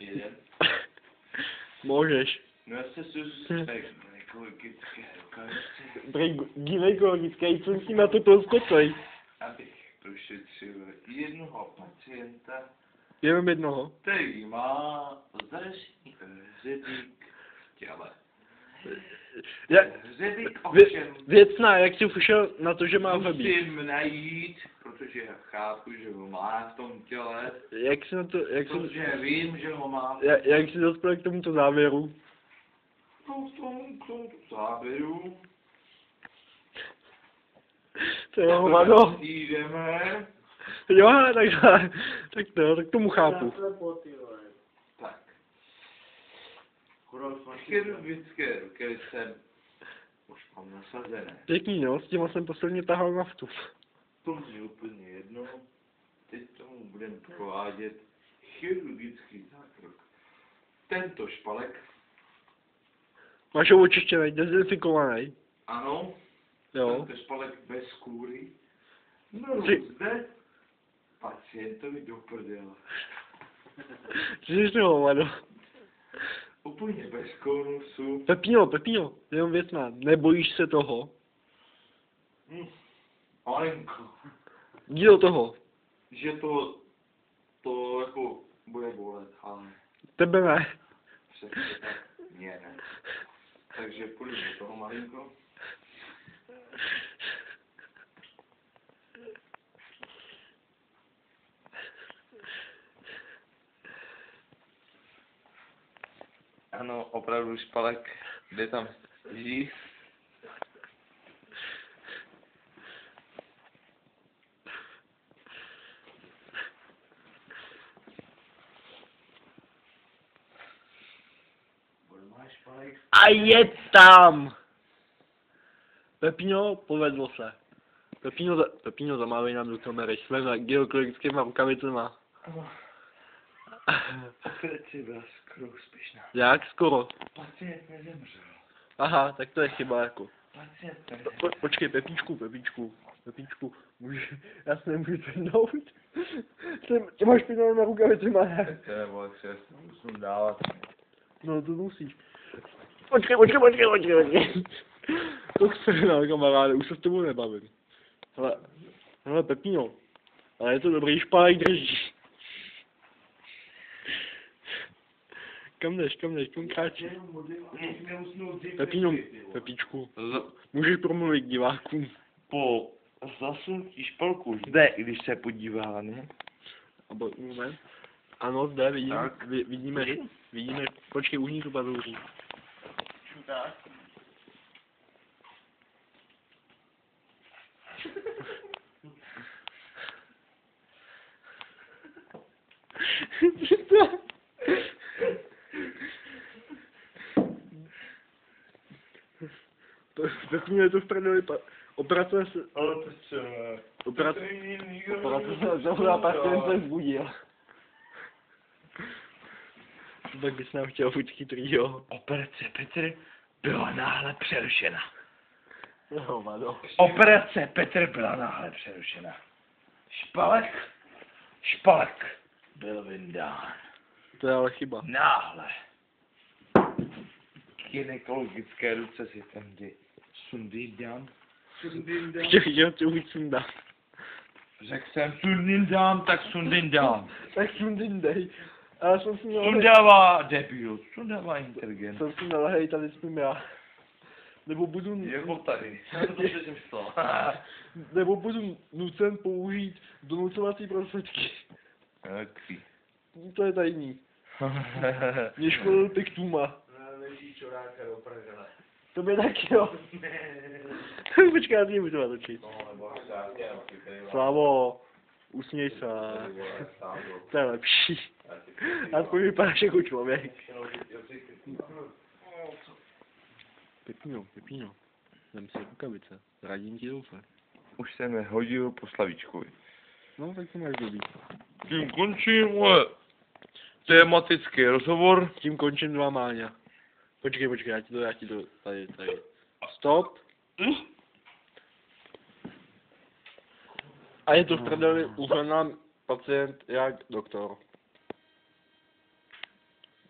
Jeden. Můžeš. No já se soustředím. Gynekologické rukavice. Gynekologické, co si na to skočej? Abych prošetřil jednoho pacienta, Jenom jednoho. který má zdravotní hřebík v těle. Hřebík ovšem Věcná, jak jsi ušel na to, že má hřebík? musím najít, protože já chápu, že ho má v tom těle, Jak jsi na to, protože vím, že ho má jak jsi dospěl k tomuto závěru? v tom závěru. To je hovado. Jdeme. Jo, tak tomu chápu. Tak. Chirurgické rukavice už mám nasazené. Pěkný, no, s těma jsem posledně tahal naftu. To mě úplně jedno. Teď tomu budeme provádět chirurgický zákrok. Tento špalek, Máš ho očištěný, dezinfikovaný. ano, Jo. tento špalek bez kůry. No, Ty- zde pacientovi do prdele. Ty jsi to hovado. Úplně bez konusu. Pepino, jenom věcná. Nebojíš se toho? Malinko. Jdi do toho. Že to jako bude bolet, ale Tebe ne. přesně tak mě ne. Takže půjdu do toho malinko. Ano, opravdu špalek, kde tam stojí. A je tam! Pepino, povedlo se. Pepino zamávej nám do kamery svýma gynekologickýma rukavicema. Operace byla skoro úspěšná. Jak skoro? Pacient nezemřel. Aha, tak to je chyba jako. Pacient nezemřel. Počkej, Pepíčku, můžeš, já se nemůžu zvednout. Ty máš pěknou na rukavicema, ne? To je vole, musím dávat. No to musíš. Počkej. To chce na kamaráde, už se s tebou nebavím. Hele Pepino, ale je to dobrý špalek, držíš. Kam jdeš, kam kráčíš? Pepíčku, můžeš promluvit k divákům. Po zasunutí špalku zde, když se podíváme. Ano, zde vidím, Tak. vidíme, počkej, uhni tu padouří. Tak. Pepino je to v prdeli, operace se... Ale to co? Operace se zahodá, pacient se vzbudil. Tak bys nám chtěl buď chytrýho. Operace Petr byla náhle přerušena. Jo, vado. Operace Petr byla náhle přerušena. Špalek byl vyndán. To je ale chyba. Náhle. Gynekologické ruce si tam jdi. Sundindám. Chtěl tě už sundat. Řekl jsem sundindám, tak sundindám. Tak sundindej. A já jsem si měl... Sundává debil, sundává inteligent. Jsem si měl, hej, tady spím já. Nebo budu... Jako tady. To jsem myslel. Nebo budu nucen použít donucovací prostředky. Jaký? To je tajný. Mě školil Piktuma. Leží čoráka do prdele. To by taky, jo. Počkej, já si nemůžu natočit. Slavo, usměj se. To je lepší. Aspoň vypadáš jako člověk. Pepino, dám si rukavice. Radím ti doufám. Už jsem je hodil po Slavíčkovi. No, tak to máš dobrý. Tím končím, tematický rozhovor. Tím končím dva máňa. Počkej, já ti to, tady. Stop. A je to v prdeli, uhnám pacient jak doktor.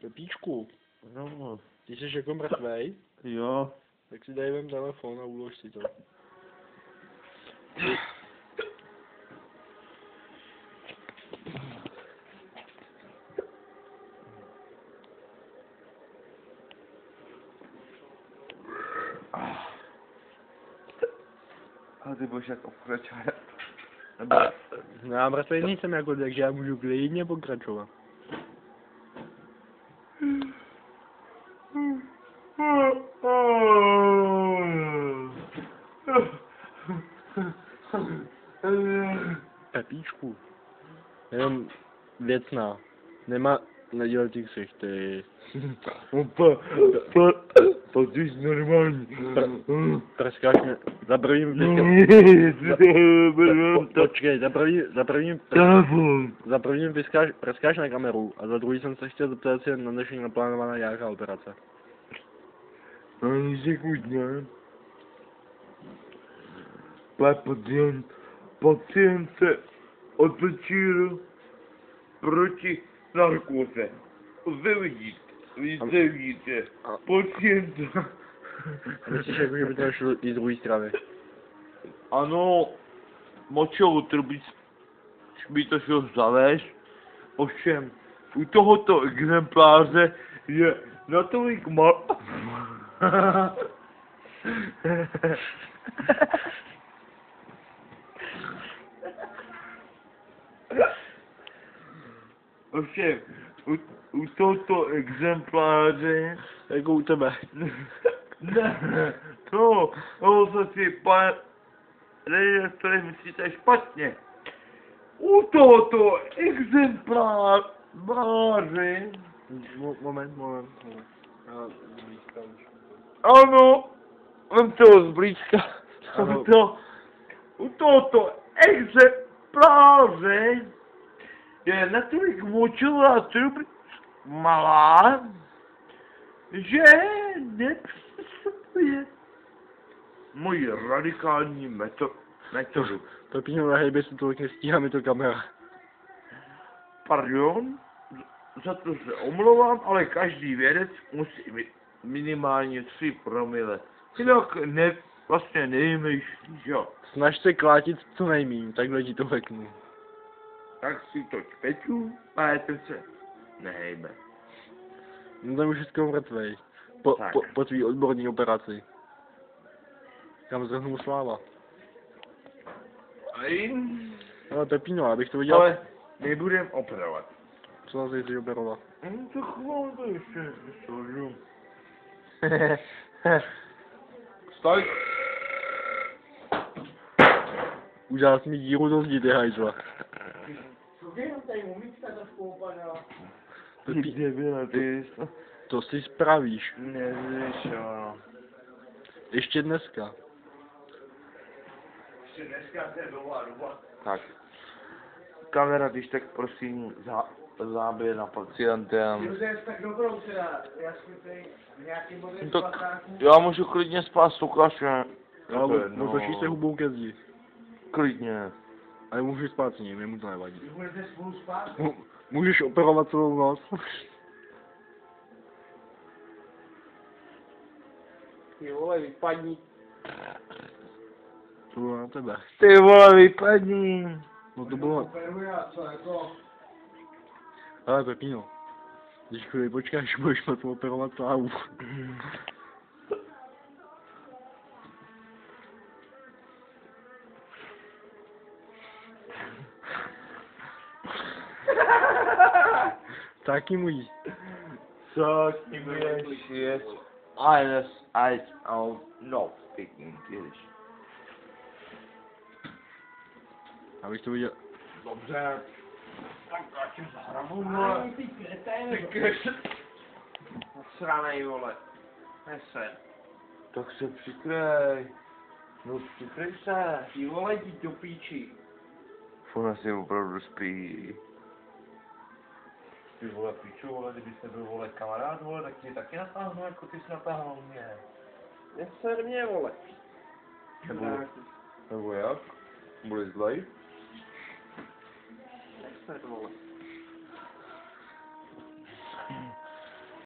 Pepíčku, No, ty jsi jako mrtvej, jo. tak si dej vem telefon a ulož si to. A ty budeš jak obkračovat. No já mrtvej nejsem jako, takže já můžu klidně pokračovat. Pepíčku. Jenom věcná. Nemá nedělat těch ksichty. To ty jsi normální. Prskáš mě. Za prvním počkej, za prvním prskáš na kameru a za druhý jsem se chtěl zeptat, jestli je na dnešní naplánovaná nějaká operace. No nic ne. Pacient se otočil proti narkóze. Vy vidíte. Pacient. Myslíš, jako, že by to šlo i z druhé strany? Ano, močovou trubici by to šlo zavést, ovšem u tohoto exempláře je natolik mal... Ovšem, u tohoto exempláře... Jako u tebe. Ne, to si pane redaktor myslíte špatně. U tohoto exempláře... Moment. Ano, vem to zblízka. Ano. U tohoto exempláře je natolik močová trubice malá, že nepředstavuje moji radikální metodu. Pepíno, nehejbej se tolik, nestíhá mi to kamera. Pardon, za to se omlouvám, ale každý vědec musí mít minimálně 3 promile. Jinak vlastně nevymýšlí, že jo. Snaž se klátit co nejmíň, takhle ti to řeknu. Tak si to peču, a se nehejbe. No tam už je skoro mrtvej. Tak. Po tvý odborní operaci. Kam zhrnul sláva. Ale Pepíno, abych to viděl. Ale nebudem operovat. Co zase jsi operovat? No to chvíli to ještě nesložu. Stoj! Udělal jsi mi díru do zdi, ty hajzla. Kde byla ty? To si spravíš. Nevíš, jo. Ještě dneska. Ještě dneska to je doba. Tak. Kamera, když tak prosím záběr na pacientem. Tak dobrou teda, já jsem tady nějaký model No tak já můžu klidně spát s Lukášem. Otočíš se hubou ke zdi. Klidně. Ale můžeš spát s ním, jemu to nevadí. Vy budete spolu spát? Můžeš operovat celou noc. Ty vole, vypadni. To bylo na tebe. Ty vole, vypadni. No to bylo... Operuje a co, jako... Ale Pepíno, když chvíli počkáš, budeš moc operovat slávu. Taky můj. Co ti budeš jet? I no speaking English. Abych to viděl. Dobře. Tak zatím zahrabu, Ale ty kreténe, Sranej, vole. Nese. Tak se přikrej. No přikrej se. ty vole, jdi do píči. Ona si opravdu spí. Ty vole píču, vole, kdybyste byl, vole, kamarád, vole, tak tě taky natáhnu, jako ty jsi natáhnul mě. Neser mě, vole. Nebo jak? Bude zlej? Neser, vole.